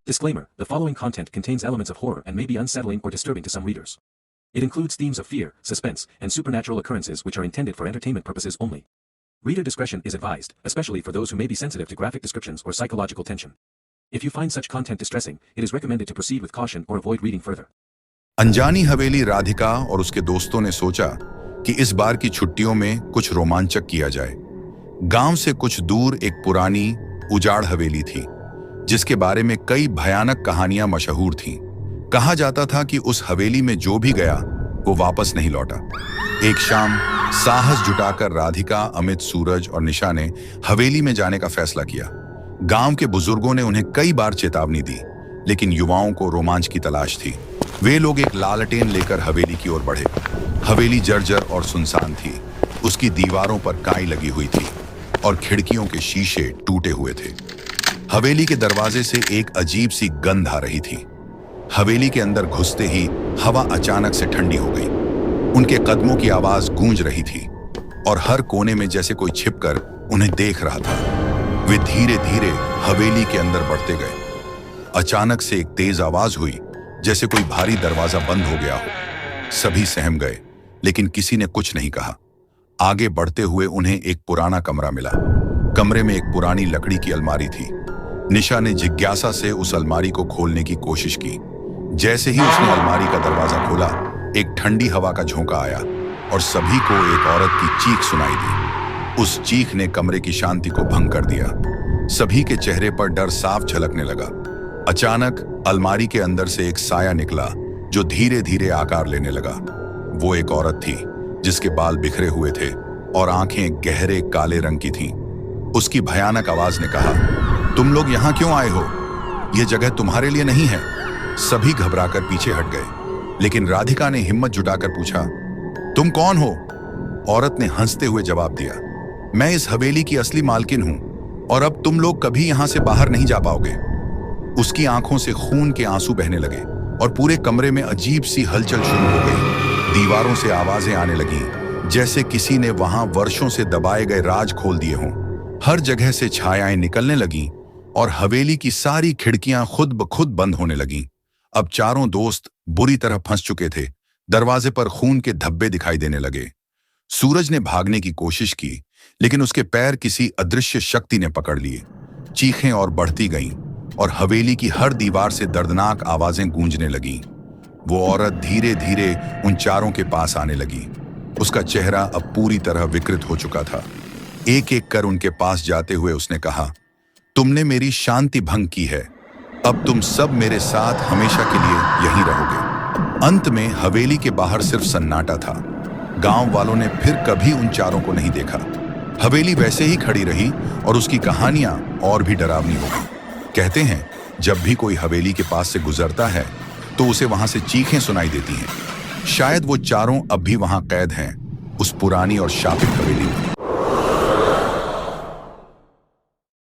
Disclaimer: the following content contains elements of horror and may be unsettling or disturbing to some readers. It includes themes of fear, suspense, and supernatural occurrences which are intended for entertainment purposes only. Reader discretion is advised, especially for those who may be sensitive to graphic descriptions or psychological tension. If you find such content distressing, it is recommended to proceed with caution or avoid reading further. अनजानी हवेली राधिका और उसके दोस्तों ने सोचा कि इस बार की छुट्टियों में कुछ रोमांचक किया जाए। गांव से कुछ दूर एक पुरानी उजाड़ हवेली थी जिसके बारे में कई भयानक कहानियां मशहूर थीं। कहा जाता था कि उस हवेली में जो भी गया वो वापस नहीं लौटा। एक शाम साहस जुटाकर राधिका, अमित, सूरज और निशा ने हवेली में जाने का फैसला किया। गांव के बुजुर्गों ने उन्हें कई बार चेतावनी दी, लेकिन युवाओं को रोमांच की तलाश थी। वे लोग एक लालटेन लेकर हवेली की ओर बढ़े। हवेली जर्जर और सुनसान थी। उसकी दीवारों पर काई लगी हुई थी और खिड़कियों के शीशे टूटे हुए थे। हवेली के दरवाजे से एक अजीब सी गंध आ रही थी। हवेली के अंदर घुसते ही हवा अचानक से ठंडी हो गई। उनके कदमों की आवाज गूंज रही थी और हर कोने में जैसे कोई छिपकर उन्हें देख रहा था। वे धीरे धीरे हवेली के अंदर बढ़ते गए। अचानक से एक तेज आवाज हुई, जैसे कोई भारी दरवाजा बंद हो गया हो। सभी सहम गए, लेकिन किसी ने कुछ नहीं कहा। आगे बढ़ते हुए उन्हें एक पुराना कमरा मिला। कमरे में एक पुरानी लकड़ी की अलमारी थी। निशा ने जिज्ञासा से उस अलमारी को खोलने की कोशिश की। जैसे ही उसने अलमारी का दरवाजा खोला, एक ठंडी हवा का झोंका आया और सभी को एक औरत की चीख सुनाई दी। उस चीख ने कमरे की शांति को भंग कर दिया। सभी के चेहरे पर डर साफ झलकने लगा। अचानक अलमारी के अंदर से एक साया निकला जो धीरे धीरे आकार लेने लगा। वो एक औरत थी जिसके बाल बिखरे हुए थे और आंखें गहरे काले रंग की थीं। उसकी भयानक आवाज ने कहा, तुम लोग यहाँ क्यों आए हो? यह जगह तुम्हारे लिए नहीं है। सभी घबराकर पीछे हट गए, लेकिन राधिका ने हिम्मत जुटाकर पूछा, तुम कौन हो? औरत ने हंसते हुए जवाब दिया, मैं इस हवेली की असली मालकिन हूं और अब तुम लोग कभी यहां से बाहर नहीं जा पाओगे। उसकी आंखों से खून के आंसू बहने लगे और पूरे कमरे में अजीब सी हलचल शुरू हो गई। दीवारों से आवाजें आने लगी, जैसे किसी ने वहां वर्षों से दबाए गए राज खोल दिए हों। हर जगह से छायाएं निकलने लगीं और हवेली की सारी खिड़कियां खुद ब खुद बंद होने लगीं। अब चारों दोस्त बुरी तरह फंस चुके थे। दरवाजे पर खून के धब्बे दिखाई देने लगे। सूरज ने भागने की कोशिश की, लेकिन उसके पैर किसी अदृश्य शक्ति ने पकड़ लिए। चीखें और बढ़ती गईं और हवेली की हर दीवार से दर्दनाक आवाजें गूंजने लगीं। वो औरत धीरे धीरे उन चारों के पास आने लगी। उसका चेहरा अब पूरी तरह विकृत हो चुका था। एक एक कर उनके पास जाते हुए उसने कहा, तुमने मेरी शांति भंग की है। अब तुम सब मेरे साथ हमेशा के लिए यहीं रहोगे। अंत में हवेली के बाहर सिर्फ सन्नाटा था। गांव वालों ने फिर कभी उन चारों को नहीं देखा। हवेली वैसे ही खड़ी रही और उसकी कहानियां और भी डरावनी हो गई। कहते हैं, जब भी कोई हवेली के पास से गुजरता है तो उसे वहां से चीखें सुनाई देती हैं। शायद वो चारों अब भी वहां कैद हैं, उस पुरानी और शापित हवेली में।